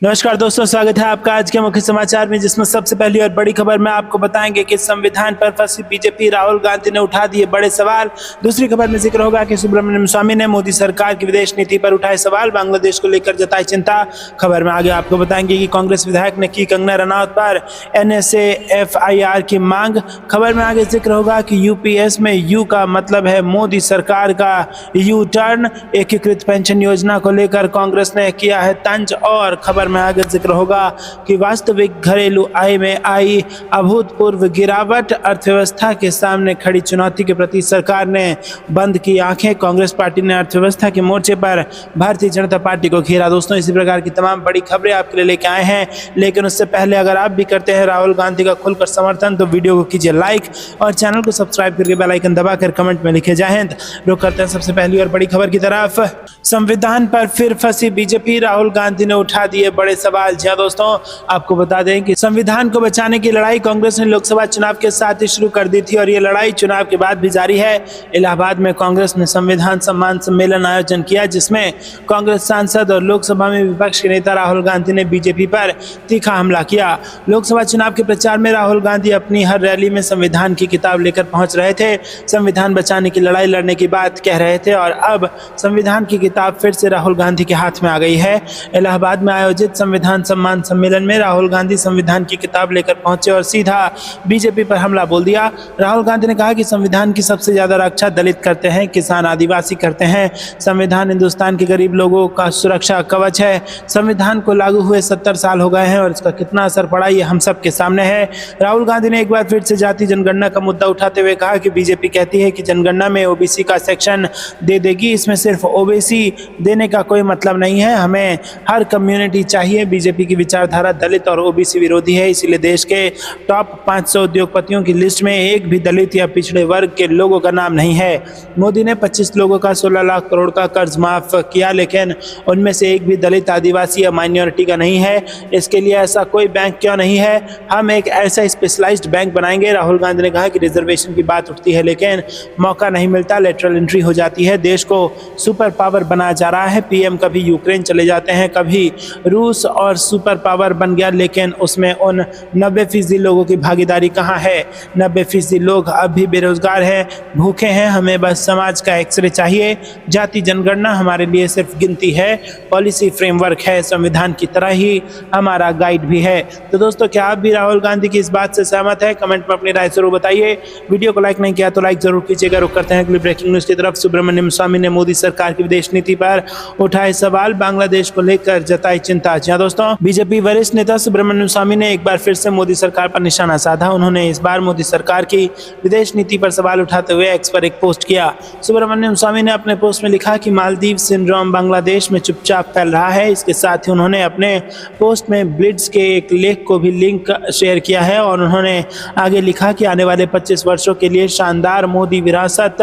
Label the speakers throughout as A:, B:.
A: नमस्कार दोस्तों, स्वागत है आपका आज के मुख्य समाचार में, जिसमें सबसे पहली और बड़ी खबर में आपको बताएंगे कि संविधान पर फंसी बीजेपी, राहुल गांधी ने उठा दिए बड़े सवाल। दूसरी खबर में जिक्र होगा कि सुब्रमण्यम स्वामी ने मोदी सरकार की विदेश नीति पर उठाए सवाल, बांग्लादेश को लेकर जताई चिंता। खबर में आगे आपको बताएंगे कि कांग्रेस विधायक ने की कंगना रनौत पर NSA FIR की मांग। खबर में आगे जिक्र होगा कि UPS में यू का मतलब है मोदी सरकार का यू टर्न। एकीकृत पेंशन योजना को लेकर कांग्रेस ने किया है तंज। और खबर में आगे जिक्र होगा कि वास्तविक घरेलू आय में आई अभूतपूर्व गिरावट, अर्थव्यवस्था के सामने खड़ी चुनौती के प्रति सरकार ने बंद की आंखें। कांग्रेस पार्टी ने अर्थव्यवस्था के मोर्चे पर भारतीय जनता पार्टी को घेरा। दोस्तों, इसी प्रकार की तमाम बड़ी खबरें आपके लिए लेके आए हैं, लेकिन उससे पहले अगर आप भी करते हैं राहुल गांधी का खुलकर समर्थन तो वीडियो को कीजिए लाइक और चैनल को सब्सक्राइब करके बेल आइकन दबाकर कमेंट में लिखे जय हिंद। रुक करते हैं सबसे पहली और बड़ी खबर की तरफ। संविधान पर फिर फंसी बीजेपी, राहुल गांधी ने उठा दिए बड़े सवाल। जी हां दोस्तों, आपको बता दें कि संविधान को बचाने की लड़ाई कांग्रेस ने लोकसभा चुनाव के साथ ही शुरू कर दी थी और ये लड़ाई चुनाव के बाद भी जारी है। इलाहाबाद में कांग्रेस ने संविधान सम्मान सम्मेलन आयोजन किया, जिसमें कांग्रेस सांसद और लोकसभा में विपक्ष के नेता राहुल गांधी ने बीजेपी पर तीखा हमला किया। लोकसभा चुनाव के प्रचार में राहुल गांधी अपनी हर रैली में संविधान की किताब लेकर पहुंच रहे थे, संविधान बचाने की लड़ाई लड़ने की बात कह रहे थे और अब संविधान की किताब फिर से राहुल गांधी के हाथ में आ गई है। इलाहाबाद में आयोजित संविधान सम्मान सम्मेलन में राहुल गांधी संविधान की किताब लेकर पहुंचे और सीधा बीजेपी पर हमला बोल दिया। राहुल गांधी ने कहा कि संविधान की सबसे ज्यादा रक्षा दलित करते हैं, किसान आदिवासी करते हैं। संविधान हिंदुस्तान के गरीब लोगों का सुरक्षा कवच है। संविधान को लागू हुए 70 साल हो गए हैं और इसका कितना असर पड़ा ये हम सब के सामने है। राहुल गांधी ने एक बार फिर से जाति जनगणना का मुद्दा उठाते हुए कहा कि बीजेपी कहती है कि जनगणना में OBC का सेक्शन दे देगी, इसमें सिर्फ OBC देने का कोई मतलब नहीं है, हमें हर कम्युनिटी चाहिए। बीजेपी की विचारधारा दलित और OBC विरोधी है, इसीलिए देश के टॉप 500 उद्योगपतियों की लिस्ट में एक भी दलित या पिछड़े वर्ग के लोगों का नाम नहीं है। मोदी ने 25 लोगों का 16 लाख करोड़ का कर्ज माफ किया, लेकिन उनमें से एक भी दलित, आदिवासी या माइनॉरिटी का नहीं है। इसके लिए ऐसा कोई बैंक क्यों नहीं है? हम एक ऐसा स्पेशलाइज्ड बैंक बनाएंगे। राहुल गांधी ने कहा कि रिजर्वेशन की बात उठती है लेकिन मौका नहीं मिलता, लेटरल एंट्री हो जाती है। देश को सुपर पावर बनाया जा रहा है। PM कभी यूक्रेन चले जाते हैं, कभी रूस और सुपर पावर बन गया, लेकिन उसमें उन 90% लोगों की भागीदारी कहाँ है? 90% लोग अब भी बेरोजगार हैं, भूखे हैं। हमें बस समाज का एक्सरे चाहिए। जाति जनगणना हमारे लिए सिर्फ गिनती है, पॉलिसी फ्रेमवर्क है, संविधान की तरह ही हमारा गाइड भी है। तो दोस्तों, क्या आप भी राहुल गांधी की इस बात से सहमत है? कमेंट में अपनी राय जरूर बताइए। वीडियो को लाइक नहीं किया तो लाइक जरूर कीजिएगा। रुक करते हैं अगली ब्रेकिंग न्यूज की तरफ। सुब्रमण्यम स्वामी ने मोदी सरकार की विदेश नीति पर उठाए सवाल, बांग्लादेश को लेकर जताई चिंता। जी हां दोस्तों, बीजेपी वरिष्ठ नेता सुब्रमण्यम स्वामी ने एक बार फिर से मोदी सरकार पर निशाना साधा। उन्होंने इस बार मोदी सरकार की विदेश नीति पर सवाल उठाते हुए एक्स पर एक पोस्ट किया। सुब्रमण्यम स्वामी ने अपने पोस्ट में लिखा कि मालदीव सिंड्रोम बांग्लादेश में चुपचाप फैल रहा है। इसके साथ ही उन्होंने अपने पोस्ट में ब्लिट्स के एक लेख को भी लिंक शेयर किया है और उन्होंने आगे लिखा कि आने वाले 25 वर्षों के लिए शानदार मोदी विरासत,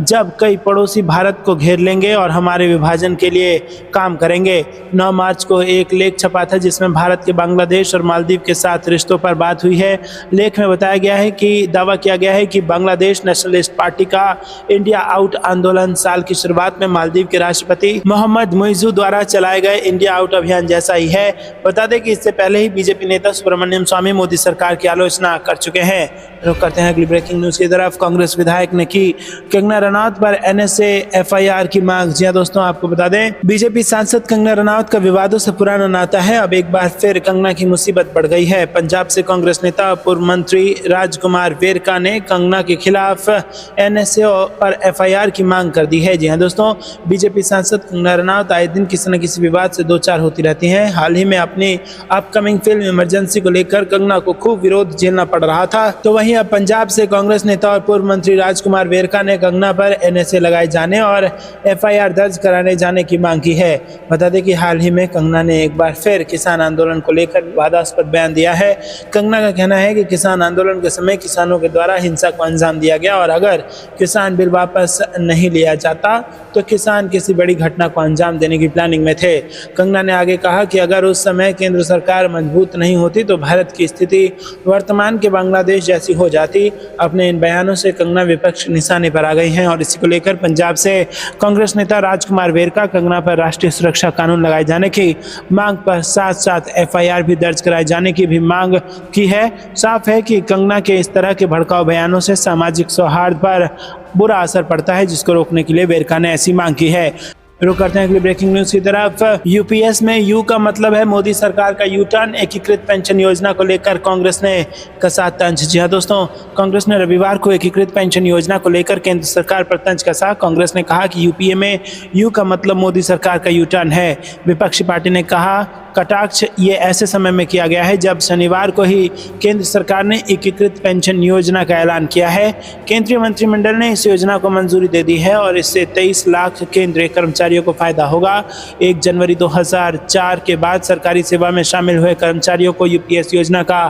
A: जब कई पड़ोसी भारत को घेर लेंगे और हमारे विभाजन के लिए काम करेंगे। 9 मार्च को एक लेख छपा था जिसमें भारत के बांग्लादेश और मालदीव के साथ रिश्तों पर बात हुई है। लेख में बताया गया है कि दावा किया गया है कि बांग्लादेश नेशनलिस्ट पार्टी का इंडिया आउट आंदोलन साल की शुरुआत में मालदीव के राष्ट्रपति मोहम्मद मुइज़ू द्वारा चलाए गए इंडिया आउट अभियान जैसा ही है। बता दें कि इससे पहले ही बीजेपी नेता सुब्रमण्यम स्वामी मोदी सरकार की आलोचना कर चुके हैं। रुक करते हैं अगली ब्रेकिंग न्यूज की तरफ। कांग्रेस विधायक ने की कंगना रनौत पर NSA FIR की मांग। जी हां दोस्तों, आपको बता दें बीजेपी सांसद कंगना रनौत का विवादों से पुराना नाता है। अब एक बार फिर कंगना की मुसीबत बढ़ गई है। पंजाब से कांग्रेस नेता पूर्व मंत्री राजकुमार वेरका ने कंगना के खिलाफ NSA पर FIR की मांग कर दी है। जी हां दोस्तों, बीजेपी सांसद कंगना रनौत आए दिन किसी न किसी विवाद से दो चार होती रहती हैं। हाल ही में अपनी अपकमिंग फिल्म इमरजेंसी को लेकर कंगना को खूब विरोध झेलना पड़ रहा था। तो वहीं अब पंजाब से कांग्रेस नेता और पूर्व मंत्री राजकुमार वेरका ने कंगना पर NSA लगाए जाने और FIR दर्ज कराने जाने की मांग की है। बता दें कि हाल ही में कंगना ने एक बार फिर किसान आंदोलन को लेकर विवादास्पद बयान दिया है। कंगना का कहना है कि किसान आंदोलन के समय किसानों के द्वारा हिंसा को अंजाम दिया गया और अगर किसान बिल वापस नहीं लिया जाता तो किसान किसी बड़ी घटना को अंजाम देने की प्लानिंग में थे। कंगना ने आगे कहा कि अगर उस समय केंद्र सरकार मजबूत नहीं होती तो भारत की स्थिति वर्तमान के बांग्लादेश जैसी हो जाती। अपने इन बयानों से कंगना विपक्ष निशाने पर आ गई हैं और इसी को लेकर पंजाब से कांग्रेस नेता राजकुमार वेरका कंगना पर राष्ट्रीय सुरक्षा कानून लगाए जाने की मांग पर साथ साथ FIR भी दर्ज कराए जाने की भी मांग की है। साफ है कि कंगना के इस तरह के भड़काऊ बयानों से सामाजिक सौहार्द पर बुरा असर पड़ता है, जिसको रोकने के लिए वेरका ने ऐसी मांग की है। रुक करते हैं अगली ब्रेकिंग न्यूज की तरफ। यूपीएस में यू का मतलब है मोदी सरकार का यू टर्न। एकीकृत पेंशन योजना को लेकर कांग्रेस ने कसा तंज। जी हाँ दोस्तों, कांग्रेस ने रविवार को एकीकृत पेंशन योजना को लेकर केंद्र सरकार पर तंज कसा। कांग्रेस ने कहा कि यूपीए में यू का मतलब मोदी सरकार का यू टर्न है। विपक्षी पार्टी ने कहा कटाक्ष ये ऐसे समय में किया गया है जब शनिवार को ही केंद्र सरकार ने एकीकृत पेंशन योजना का ऐलान किया है। केंद्रीय मंत्रिमंडल ने इस योजना को मंजूरी दे दी है और इससे 23 लाख केंद्रीय कर्मचारियों को फायदा होगा। 1 जनवरी 2004 के बाद सरकारी सेवा में शामिल हुए कर्मचारियों को यूपीएस योजना का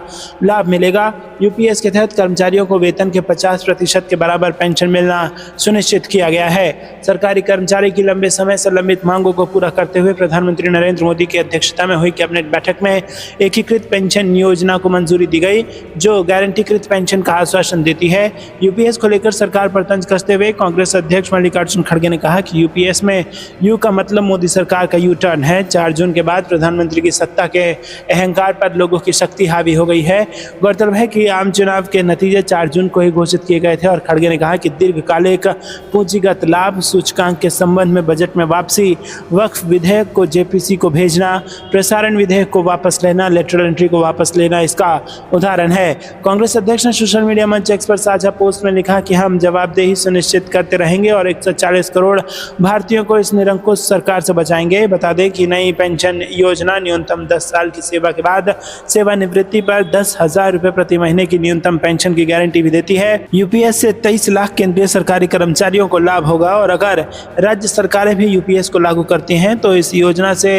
A: लाभ मिलेगा। यूपीएस के तहत कर्मचारियों को वेतन के 50% के बराबर पेंशन मिलना सुनिश्चित किया गया है। सरकारी कर्मचारी की लंबे समय से लंबित मांगों को पूरा करते हुए प्रधानमंत्री नरेंद्र मोदी की अध्यक्षता में हुई कैबिनेट बैठक में एकीकृत पेंशन योजना को मंजूरी दी गई, जो गारंटीकृत पेंशन का आश्वासन देती है। यूपीएस को लेकर सरकार पर तंज कसते हुए कांग्रेस अध्यक्ष मल्लिकार्जुन खड़गे ने कहा कि यूपीएस में यू का मतलब मोदी सरकार का यू टर्न है। 4 जून के बाद प्रधानमंत्री की सत्ता के अहंकार पर लोगों की शक्ति हावी हो गई है। गौरतलब है कि आम चुनाव के नतीजे 4 जून को ही घोषित किए गए थे और खड़गे ने कहा कि दीर्घकालिक पूंजीगत लाभ सूचकांक के संबंध में बजट में वापसी, वक्फ विधेयक को जेपीसी को भेजना, प्रसारण विधेयक को वापस लेना, लेटरल एंट्री को वापस लेना इसका उदाहरण है। कांग्रेस अध्यक्ष ने सोशल मीडिया मंच एक्स पर साझा पोस्ट में लिखा कि हम जवाबदेही सुनिश्चित करते रहेंगे और 140 करोड़ भारतीयों को इस निरंकुश सरकार से बचाएंगे। बता दें कि नई पेंशन योजना न्यूनतम 10 साल की सेवा के बाद सेवानिवृत्ति पर 10,000 रुपए प्रति महीने की न्यूनतम पेंशन की गारंटी भी देती है। यूपीएस से 23 लाख केंद्रीय सरकारी कर्मचारियों को लाभ होगा और अगर राज्य सरकारें भी यूपीएस को लागू करती हैं तो इस योजना से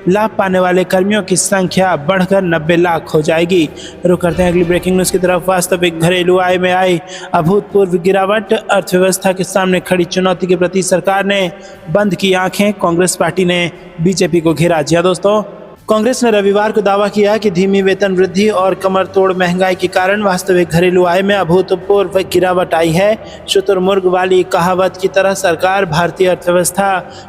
A: लाभ पाने वाले कर्मियों की संख्या बढ़कर 90 लाख हो जाएगी। रुक करते हैं अगली ब्रेकिंग न्यूज की तरफ। वास्तविक घरेलू आय में आई अभूतपूर्व गिरावट, अर्थव्यवस्था के सामने खड़ी चुनौती के प्रति सरकार ने बंद की आंखें, कांग्रेस पार्टी ने बीजेपी को घेरा। जी दोस्तों, कांग्रेस ने रविवार को दावा किया कि धीमी वेतन वृद्धि और कमर तोड़ महंगाई के कारण वास्तविक घरेलू आय में अभूतपूर्व गिरावट आई है। शुतुरमुर्ग वाली कहावत की तरह सरकार भारतीय अर्थव्यवस्था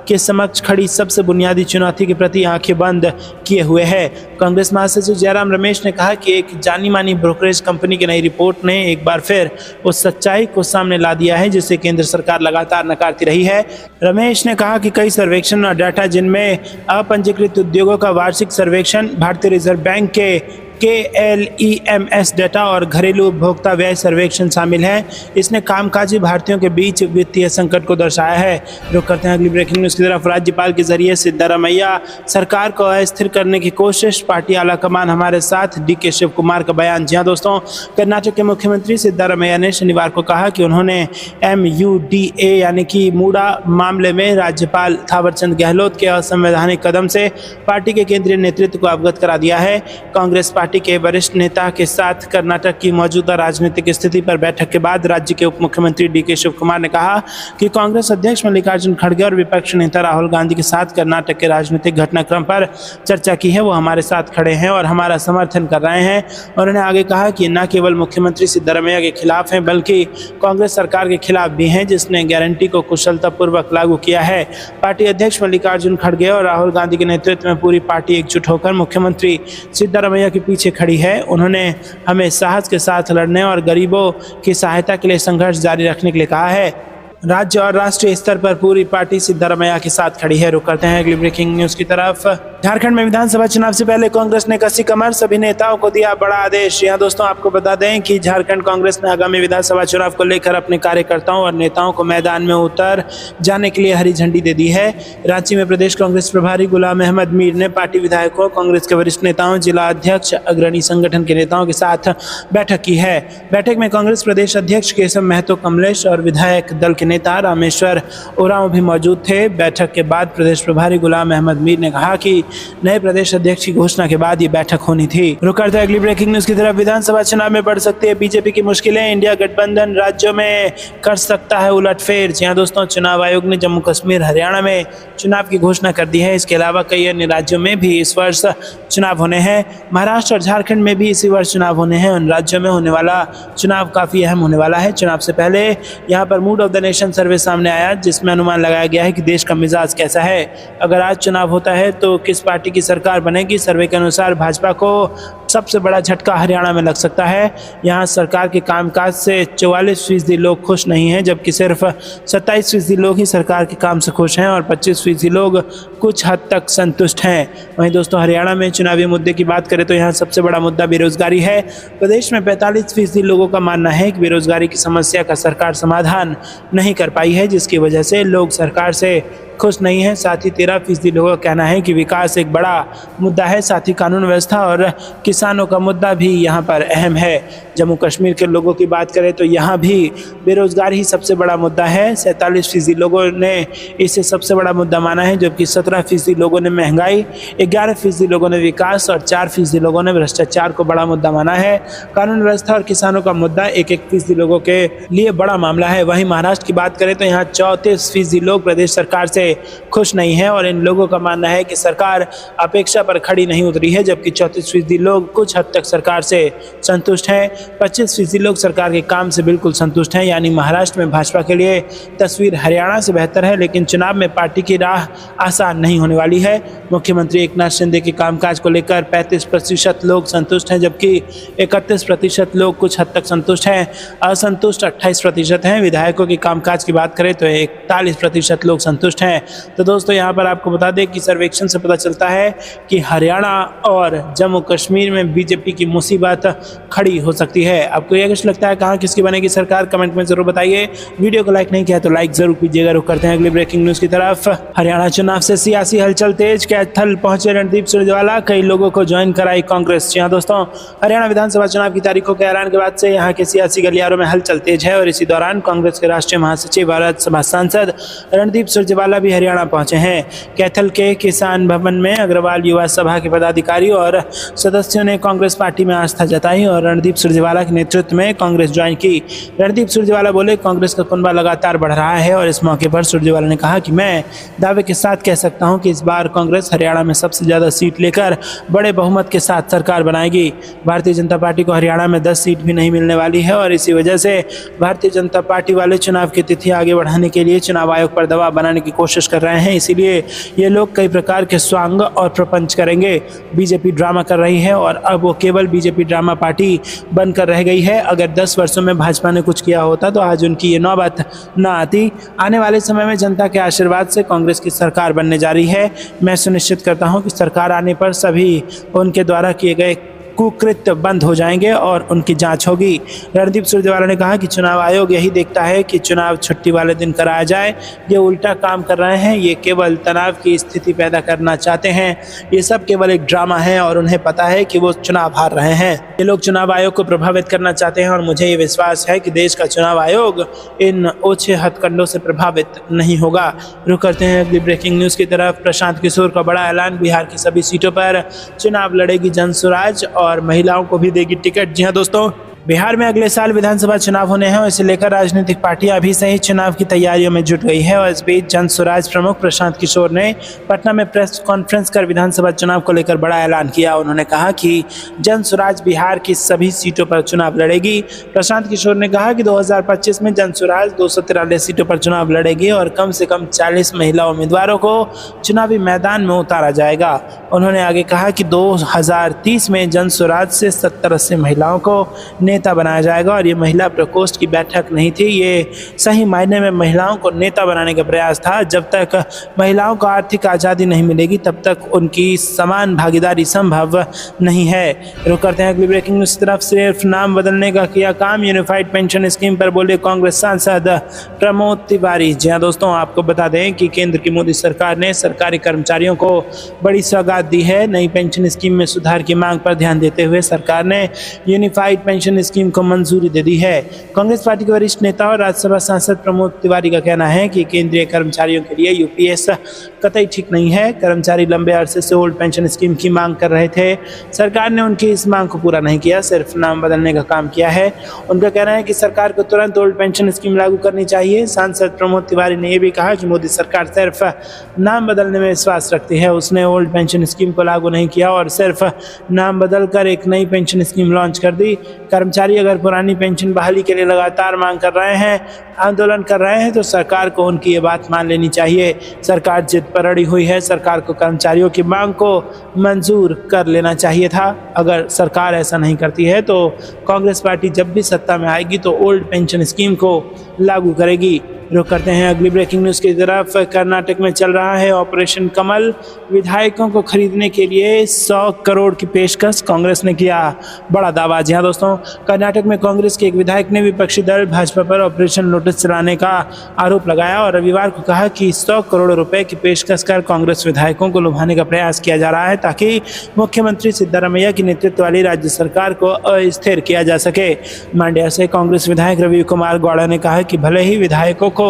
A: के समक्ष खड़ी सबसे बुनियादी चुनौती के प्रति आंखें बंद किए हुए है। कांग्रेस महासचिव जयराम रमेश ने कहा कि एक जानी मानी ब्रोकरेज कंपनी की नई रिपोर्ट ने एक बार फिर उस सच्चाई को सामने ला दिया है जिसे केंद्र सरकार लगातार नकारती रही है। रमेश ने कहा कि कई सर्वेक्षण और डाटा जिनमें अपंजीकृत उद्योगों का वार्षिक सर्वेक्षण, भारतीय रिजर्व बैंक के KLEMS डाटा और घरेलू उपभोक्ता व्यय सर्वेक्षण शामिल हैं। इसने कामकाजी भारतीयों के बीच वित्तीय संकट को दर्शाया है। रुक करते हैं अगली ब्रेकिंग न्यूज की तरफ। राज्यपाल के जरिए सिद्धारमैया सरकार को अस्थिर करने की कोशिश, पार्टी आला कमान हमारे साथ, DK शिव कुमार का बयान। जी हाँ दोस्तों, कर्नाटक के मुख्यमंत्री सिद्धारमैया ने शनिवार को कहा कि उन्होंने MUDA यानी कि मूडा मामले में राज्यपाल थावरचंद गहलोत के असंवैधानिक कदम से पार्टी के केंद्रीय नेतृत्व को अवगत करा दिया है। कांग्रेस पार्टी के वरिष्ठ नेता के साथ कर्नाटक की मौजूदा राजनीतिक स्थिति पर बैठक के बाद राज्य के उप मुख्यमंत्री DK शिव कुमार ने कहा कि कांग्रेस अध्यक्ष मल्लिकार्जुन खड़गे और विपक्ष नेता राहुल गांधी के साथ कर्नाटक के राजनीतिक घटनाक्रम पर चर्चा की है। वो हमारे साथ खड़े हैं और हमारा समर्थन कर रहे हैं। उन्होंने आगे कहा कि न केवल मुख्यमंत्री सिद्धारमैया के खिलाफ हैं बल्कि कांग्रेस सरकार के खिलाफ भी हैं जिसने गारंटी को कुशलतापूर्वक लागू किया है। पार्टी अध्यक्ष मल्लिकार्जुन खड़गे और राहुल गांधी के नेतृत्व में पूरी पार्टी एकजुट होकर मुख्यमंत्री सिद्धारमैया के पीछे खड़ी है। उन्होंने हमें साहस के साथ लड़ने और गरीबों की सहायता के लिए संघर्ष जारी रखने के लिए कहा है। राज्य और राष्ट्रीय स्तर पर पूरी पार्टी सिद्धारमैया के साथ खड़ी है। रुक करते हैं अगली ब्रेकिंग न्यूज की तरफ। झारखंड में विधानसभा चुनाव से पहले कांग्रेस ने कसी कमर, सभी नेताओं को दिया बड़ा आदेश। यहाँ दोस्तों आपको बता दें कि झारखंड कांग्रेस ने आगामी विधानसभा चुनाव को लेकर अपने कार्यकर्ताओं और नेताओं को मैदान में उतर जाने के लिए हरी झंडी दे दी है। रांची में प्रदेश कांग्रेस प्रभारी गुलाम अहमद मीर ने पार्टी विधायकों, कांग्रेस के वरिष्ठ नेताओं, जिला अध्यक्ष, अग्रणी संगठन के नेताओं के साथ बैठक की है। बैठक में कांग्रेस प्रदेश अध्यक्ष केशव महतो कमलेश और विधायक दल के नेता रामेश्वर उरांव भी मौजूद थे। बैठक के बाद प्रदेश प्रभारी गुलाम अहमद मीर ने कहा कि नए प्रदेश अध्यक्ष की घोषणा के बाद ये बैठक होनी थी। रुक करते अगली ब्रेकिंग न्यूज की तरफ। विधानसभा चुनाव में बढ़ सकती है बीजेपी की मुश्किलें, इंडिया गठबंधन राज्यों में कर सकता है उलटफेर। जी हाँ दोस्तों, चुनाव आयोग ने जम्मू कश्मीर, हरियाणा में चुनाव की घोषणा कर दी है। इसके अलावा कई अन्य राज्यों में भी इस वर्ष चुनाव होने हैं। महाराष्ट्र और झारखंड में भी इसी वर्ष चुनाव होने हैं। उन राज्यों में होने वाला चुनाव काफी अहम होने वाला है। चुनाव से पहले यहाँ पर mood of the nation information survey सामने आया जिसमें अनुमान लगाया गया है कि देश का मिजाज कैसा है। अगर आज चुनाव होता है तो किस पार्टी की सरकार बनेगी। सर्वे के अनुसार भाजपा को सबसे बड़ा झटका हरियाणा में लग सकता है। यहाँ सरकार के कामकाज से 44% लोग खुश नहीं हैं, जबकि सिर्फ 27% लोग ही सरकार के काम से खुश हैं और 25% लोग कुछ हद तक संतुष्ट हैं। वहीं दोस्तों हरियाणा में चुनावी मुद्दे की बात करें तो यहाँ सबसे बड़ा मुद्दा बेरोजगारी है। प्रदेश में 45% लोगों का मानना है कि बेरोजगारी की समस्या का सरकार समाधान नहीं कर पाई है, जिसकी वजह से लोग सरकार से खुश नहीं है। साथ ही 13% लोगों का कहना है कि विकास एक बड़ा मुद्दा है। साथ ही कानून व्यवस्था और किसानों का मुद्दा भी यहाँ पर अहम है। जम्मू कश्मीर के लोगों की बात करें तो यहाँ भी बेरोजगारी ही सबसे बड़ा मुद्दा है। 47% लोगों ने इसे सबसे बड़ा मुद्दा माना है, जबकि 17% लोगों ने महंगाई, 11% लोगों ने विकास और 4% लोगों ने भ्रष्टाचार को बड़ा मुद्दा माना है। कानून व्यवस्था और किसानों का मुद्दा 1% लोगों के लिए बड़ा मामला है। वहीं महाराष्ट्र की बात करें तो यहाँ 34% लोग प्रदेश सरकार से खुश नहीं है और इन लोगों का मानना है कि सरकार अपेक्षा पर खड़ी नहीं उतरी है, जबकि 34% लोग कुछ हद तक सरकार से संतुष्ट हैं। 25% लोग सरकार के काम से बिल्कुल संतुष्ट हैं। यानी महाराष्ट्र में भाजपा के लिए तस्वीर हरियाणा से बेहतर है, लेकिन चुनाव में पार्टी की राह आसान नहीं होने वाली है। मुख्यमंत्री एकनाथ शिंदे के कामकाज को लेकर 35% लोग संतुष्ट हैं, जबकि 31% लोग कुछ हद तक संतुष्ट हैं। असंतुष्ट 28% हैं। विधायकों के कामकाज की बात करें तो 41% लोग संतुष्ट हैं। तो दोस्तों यहाँ पर आपको बता दें कि सर्वेक्षण से पता चलता है कि हरियाणा और जम्मू कश्मीर में बीजेपी की मुसीबत खड़ी हो सकती है। आपको यह कुछ लगता है कहाँ किसकी बनेगी सरकार, कमेंट में जरूर बताइए। वीडियो को लाइक नहीं किया तो लाइक जरूर कीजिएगा। रुक करते हैं अगली ब्रेकिंग न्यूज की तरफ। हरियाणा चुनाव से सियासी हलचल तेज, कैथल पहुंचे रणदीप सुरजेवाला, कई लोगों को ज्वाइन कराई कांग्रेस। जी हाँ दोस्तों, हरियाणा विधानसभा चुनाव की तारीखों के ऐलान के बाद से यहाँ के सियासी गलियारों में हलचल तेज है और इसी दौरान कांग्रेस के राष्ट्रीय महासचिव और राज्यसभा सांसद रणदीप सुरजेवाला भी हरियाणा पहुंचे हैं। कैथल के किसान भवन में अग्रवाल युवा सभा के पदाधिकारी और सदस्यों ने कांग्रेस पार्टी में आस्था जताई और रणदीप सुरजेवाला के नेतृत्व में कांग्रेस ज्वाइन की। रणदीप सुरजेवाला बोले, कांग्रेस का कुनबा लगातार बढ़ रहा है और इस मौके पर सुरजेवाला ने कहा कि मैं दावे के साथ कह सकता हूं कि इस बार कांग्रेस हरियाणा में सबसे ज्यादा सीट लेकर बड़े बहुमत के साथ सरकार बनाएगी। भारतीय जनता पार्टी को हरियाणा में 10 सीट भी नहीं मिलने वाली है और इसी वजह से भारतीय जनता पार्टी वाले चुनाव की तिथि आगे बढ़ाने के लिए चुनाव आयोग पर दबाव बनाने की कोशिश कर रहे हैं। इसीलिए ये लोग कई प्रकार के स्वांग और प्रपंच करेंगे। बीजेपी ड्रामा कर रही है और अब वो केवल बीजेपी ड्रामा पार्टी बनकर रह गई है। अगर 10 वर्षों में भाजपा ने कुछ किया होता तो आज उनकी ये नौबत न आती। आने वाले समय में जनता के आशीर्वाद से कांग्रेस की सरकार बनने जा रही है। मैं सुनिश्चित करता हूं कि सरकार आने पर सभी उनके द्वारा किए गए कुकृत्य बंद हो जाएंगे और उनकी जांच होगी। रणदीप सुरजेवाला ने कहा कि चुनाव आयोग यही देखता है कि चुनाव छुट्टी वाले दिन कराया जाए। ये उल्टा काम कर रहे हैं। ये केवल तनाव की स्थिति पैदा करना चाहते हैं। ये सब केवल एक ड्रामा है और उन्हें पता है कि वो चुनाव हार रहे हैं। ये लोग चुनाव आयोग को प्रभावित करना चाहते हैं और मुझे ये विश्वास है कि देश का चुनाव आयोग इन ओछे हथकंडों से प्रभावित नहीं होगा। रुक करते हैं अगली ब्रेकिंग न्यूज की तरफ। प्रशांत किशोर का बड़ा ऐलान, बिहार की सभी सीटों पर चुनाव लड़ेगी जनसुराज और महिलाओं को भी देगी टिकट। जी हाँ दोस्तों, बिहार में अगले साल विधानसभा चुनाव होने हैं और इसे लेकर राजनीतिक पार्टियां अभी से ही चुनाव की तैयारियों में जुट गई है। और इस बीच जन स्वराज प्रमुख प्रशांत किशोर ने पटना में प्रेस कॉन्फ्रेंस कर विधानसभा चुनाव को लेकर बड़ा ऐलान किया। उन्होंने कहा कि जन स्वराज बिहार की सभी सीटों पर चुनाव लड़ेगी। प्रशांत किशोर ने कहा कि 2025 में जन स्वराज 243 सीटों पर चुनाव लड़ेगी और कम से कम 40 महिला उम्मीदवारों को चुनावी मैदान में उतारा जाएगा। उन्होंने आगे कहा कि 2030 में जन स्वराज से 70-80 महिलाओं को नेता बनाया जाएगा और ये महिला प्रकोष्ठ की बैठक नहीं थी, ये सही मायने में महिलाओं को नेता बनाने का प्रयास था। जब तक महिलाओं को आर्थिक आज़ादी नहीं मिलेगी तब तक उनकी समान भागीदारी संभव नहीं है। रुक करते हैं अगली ब्रेकिंग न्यूज़ की तरफ। सिर्फ नाम बदलने का किया काम, यूनिफाइड पेंशन स्कीम पर बोले कांग्रेस सांसद प्रमोद तिवारी। जी हाँ दोस्तों, आपको बता दें कि केंद्र की मोदी सरकार ने सरकारी कर्मचारियों को बड़ी सौगात दी है। नई पेंशन स्कीम में सुधार की मांग पर ध्यान देते हुए सरकार ने यूनिफाइड पेंशन स्कीम को मंजूरी दे दी है। कांग्रेस पार्टी के वरिष्ठ नेता और राज्यसभा सांसद प्रमोद तिवारी का कहना है कि केंद्रीय कर्मचारियों के लिए यूपीएस कतई ठीक नहीं है। कर्मचारी लंबे अरसे से ओल्ड पेंशन स्कीम की मांग कर रहे थे, सरकार ने उनकी इस मांग को पूरा नहीं किया, सिर्फ नाम बदलने का काम किया है। उनका कहना है कि सरकार को तुरंत ओल्ड पेंशन स्कीम लागू करनी चाहिए। सांसद प्रमोद तिवारी ने यह भी कहा कि मोदी सरकार सिर्फ नाम बदलने में विश्वास रखती है। उसने ओल्ड पेंशन स्कीम को लागू नहीं किया और सिर्फ नाम बदलकर एक नई पेंशन स्कीम लॉन्च कर दी। कर्मचारी कर्मचारी अगर पुरानी पेंशन बहाली के लिए लगातार मांग कर रहे हैं, आंदोलन कर रहे हैं, तो सरकार को उनकी ये बात मान लेनी चाहिए। सरकार जिद पर अड़ी हुई है, सरकार को कर्मचारियों की मांग को मंजूर कर लेना चाहिए था। अगर सरकार ऐसा नहीं करती है तो कांग्रेस पार्टी जब भी सत्ता में आएगी तो ओल्ड पेंशन स्कीम को लागू करेगी। रुक करते हैं अगली ब्रेकिंग न्यूज़ की तरफ। कर्नाटक में चल रहा है ऑपरेशन कमल। विधायकों को खरीदने के लिए 100 करोड़ की पेशकश, कांग्रेस ने किया बड़ा दावा। जी हाँ दोस्तों, कर्नाटक में कांग्रेस के एक विधायक ने विपक्षी दल भाजपा पर ऑपरेशन लोटस चलाने का आरोप लगाया और रविवार को कहा कि 100 करोड़ रुपए की पेशकश कर कांग्रेस विधायकों को लुभाने का प्रयास किया जा रहा है ताकि मुख्यमंत्री सिद्धारमैया की नेतृत्व वाली राज्य सरकार को अस्थिर किया जा सके। मांड्या से कांग्रेस विधायक रवि कुमार गौड़ा ने कहा कि भले ही विधायकों को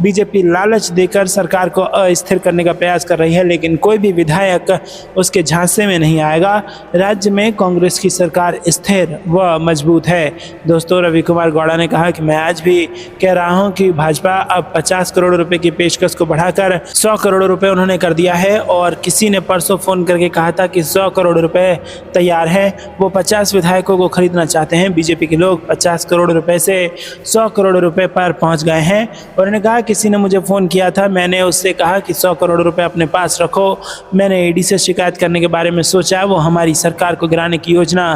A: बीजेपी लालच देकर सरकार को अस्थिर करने का प्रयास कर रही है, लेकिन कोई भी विधायक उसके झांसे में नहीं आएगा। राज्य में कांग्रेस की सरकार स्थिर व मजबूत है। दोस्तों, रवि कुमार गौड़ा ने कहा कि मैं आज भी कह रहा हूं कि भाजपा अब 50 करोड़ रुपए की पेशकश को बढ़ाकर 100 करोड़ रुपए उन्होंने कर दिया है और किसी ने परसों फोन करके कहा था कि 100 करोड़ रुपए तैयार है। वो 50 विधायकों को खरीदना चाहते हैं। बीजेपी के लोग 50 करोड़ रुपए से 100 करोड़ रुपए पर पहुंच गए हैं। उन्होंने कहा किसी ने मुझे फ़ोन किया था, मैंने उससे कहा कि 100 करोड़ रुपए अपने पास रखो। मैंने ईडी से शिकायत करने के बारे में सोचा। वो हमारी सरकार को गिराने की योजना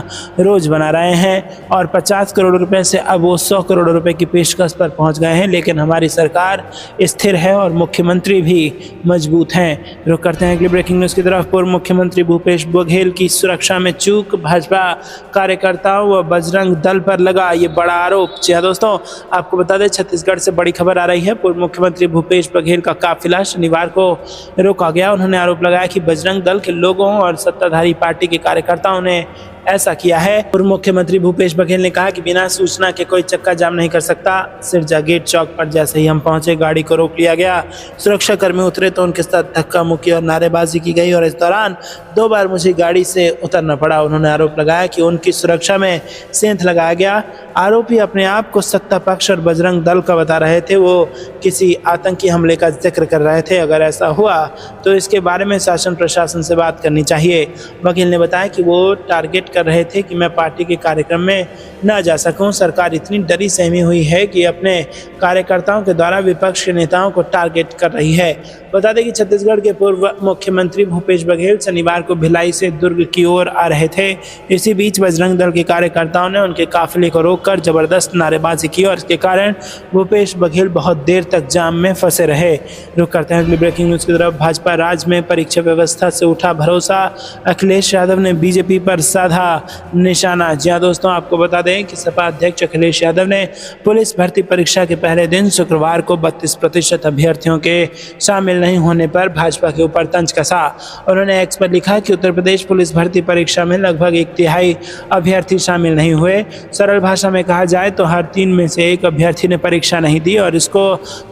A: रोज बना रहे हैं और 50 करोड़ रुपए से अब वो 100 करोड़ रुपए की पेशकश पर पहुंच गए हैं। लेकिन हमारी सरकार स्थिर है और मुख्यमंत्री भी मजबूत हैं। रुक करते हैं अगली ब्रेकिंग न्यूज़ की तरफ। पूर्व मुख्यमंत्री भूपेश बघेल की सुरक्षा में चूक, भाजपा कार्यकर्ताओं व बजरंग दल पर लगा ये बड़ा आरोप। जी हाँ दोस्तों, आपको बता दें छत्तीसगढ़ से बड़ी खबर आ रही है। पूर्व मुख्यमंत्री भूपेश बघेल का काफिला शनिवार को रोका गया। उन्होंने आरोप लगाया कि बजरंग दल के लोगों और सत्ताधारी पार्टी के कार्यकर्ताओं ने ऐसा किया है। पूर्व मुख्यमंत्री भूपेश बघेल ने कहा कि बिना सूचना के कोई चक्का जाम नहीं कर सकता। सिरजा गेट चौक पर जैसे ही हम पहुंचे, गाड़ी को रोक लिया गया। सुरक्षा कर्मी उतरे तो उनके साथ धक्का मुक्की और नारेबाजी की गई और इस दौरान 2 बार मुझे गाड़ी से उतरना पड़ा। उन्होंने आरोप लगाया कि उनकी सुरक्षा में सेंध लगाया गया। आरोपी अपने आप को सत्ता पक्ष और बजरंग दल का बता रहे थे। वो किसी आतंकी हमले का जिक्र कर रहे थे। अगर ऐसा हुआ तो इसके बारे में शासन प्रशासन से बात करनी चाहिए। बघेल ने बताया कि वो टारगेट कर रहे थे कि मैं पार्टी के कार्यक्रम में न जा सकूं। सरकार इतनी डरी सहमी हुई है कि अपने कार्यकर्ताओं के द्वारा विपक्ष के नेताओं को टारगेट कर रही है। बता दें कि छत्तीसगढ़ के पूर्व मुख्यमंत्री भूपेश बघेल शनिवार को भिलाई से दुर्ग की ओर आ रहे थे। इसी बीच बजरंग दल के कार्यकर्ताओं ने उनके काफिले को रोककर जबरदस्त नारेबाजी की और इसके कारण भूपेश बघेल बहुत देर तक जाम में फंसे रहे। रुक करते हैं अगली ब्रेकिंग न्यूज़ की तरफ। भाजपा राज्य में परीक्षा व्यवस्था से उठा भरोसा, अखिलेश यादव ने बीजेपी पर साधा निशाना। जी हाँ दोस्तों, आपको बता दें कि सपा अध्यक्ष अखिलेश यादव ने पुलिस भर्ती परीक्षा के पहले दिन शुक्रवार को 32% अभ्यर्थियों के शामिल नहीं होने पर भाजपा के ऊपर तंज कसा। उन्होंने एक्स पर लिखा कि उत्तर प्रदेश पुलिस भर्ती परीक्षा में लगभग 1/3 अभ्यर्थी शामिल नहीं हुए। सरल भाषा में कहा जाए तो हर 3 में से 1 अभ्यर्थी ने परीक्षा नहीं दी और इसको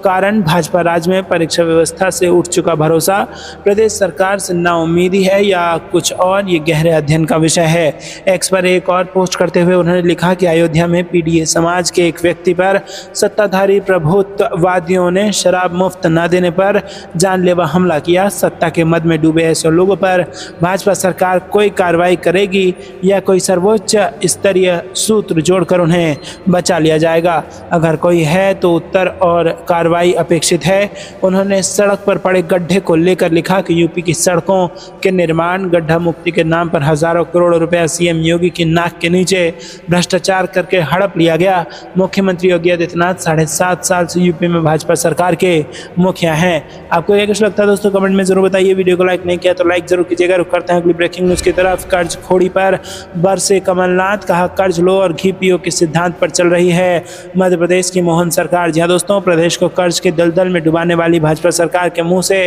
A: कारण भाजपा राज्य में परीक्षा व्यवस्था से उठ चुका भरोसा, प्रदेश सरकार से नाउम्मीदी है या कुछ और, ये गहरे अध्ययन का विषय है। एक्स पर एक और पोस्ट करते हुए उन्होंने लिखा कि अयोध्या में पीडीए समाज के एक व्यक्ति पर सत्ताधारी प्रभुत्ववादियों ने शराब मुफ्त न देने पर जानलेवा हमला किया। सत्ता के मद में डूबे ऐसे लोगों पर भाजपा सरकार कोई कार्रवाई करेगी या कोई सर्वोच्च स्तरीय सूत्र जोड़कर उन्हें बचा लिया जाएगा। अगर कोई है तो उत्तर और कार्रवाई अपेक्षित है। उन्होंने सड़क पर पड़े गड्ढे को लेकर लिखा कि यूपी की सड़कों के निर्माण, गड्ढा मुक्ति के नाम पर हजारों करोड़ रुपया सीएम योगी की नाक के नीचे भ्रष्टाचार करके हड़प लिया गया। मुख्यमंत्री योगी आदित्यनाथ 7.5 साल से यूपी में भाजपा सरकार के मुखिया हैं। आपको क्या कुछ लगता है दोस्तों, कमेंट में जरूर बताइए। वीडियो को लाइक नहीं किया तो लाइक जरूर कीजिएगा। रुक करते हैं अगली ब्रेकिंग न्यूज़ की तरफ। कर्ज खोड़ी पर बरसे कमलनाथ, कहा कर्ज लो और घी पियो के सिद्धांत पर चल रही है मध्य प्रदेश की मोहन सरकार। जी हाँ दोस्तों, प्रदेश को कर्ज के दलदल में डुबाने वाली भाजपा सरकार के मुंह से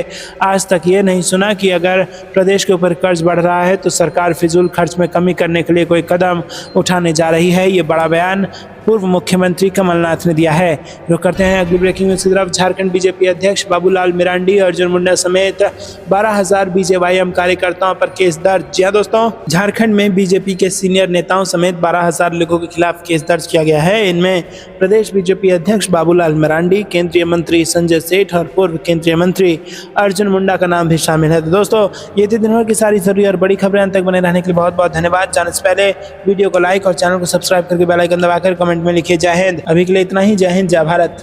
A: आज तक ये नहीं सुना कि अगर प्रदेश के ऊपर कर्ज बढ़ रहा है तो सरकार फिजूल खर्च में कमी करने के लिए कोई कदम उठाने जा रही है। ये बड़ा बयान पूर्व मुख्यमंत्री कमलनाथ ने दिया है। रुक करते हैं अगली ब्रेकिंग न्यूज की तरफ। झारखंड बीजेपी अध्यक्ष बाबूलाल मरांडी, अर्जुन मुंडा समेत 12,000 बीजेवाईएम कार्यकर्ताओं पर केस दर्ज। जी हां दोस्तों, झारखंड में बीजेपी के सीनियर नेताओं समेत 12,000 लोगों के खिलाफ केस दर्ज किया गया है। इनमें प्रदेश बीजेपी अध्यक्ष बाबूलाल मरांडी, केंद्रीय मंत्री संजय सेठ और पूर्व केंद्रीय मंत्री अर्जुन मुंडा का नाम भी शामिल है। तो दोस्तों, ये थी दिन भर की सारी जरूरी और बड़ी खबरें। अंत तक बने रहने के लिए बहुत बहुत धन्यवाद। जाने से पहले वीडियो को लाइक और चैनल को सब्सक्राइब करके बेल आइकन दबाकर कमेंट में लिखिए जय हिंद। अभी के लिए इतना ही। जय हिंद, जय भारत।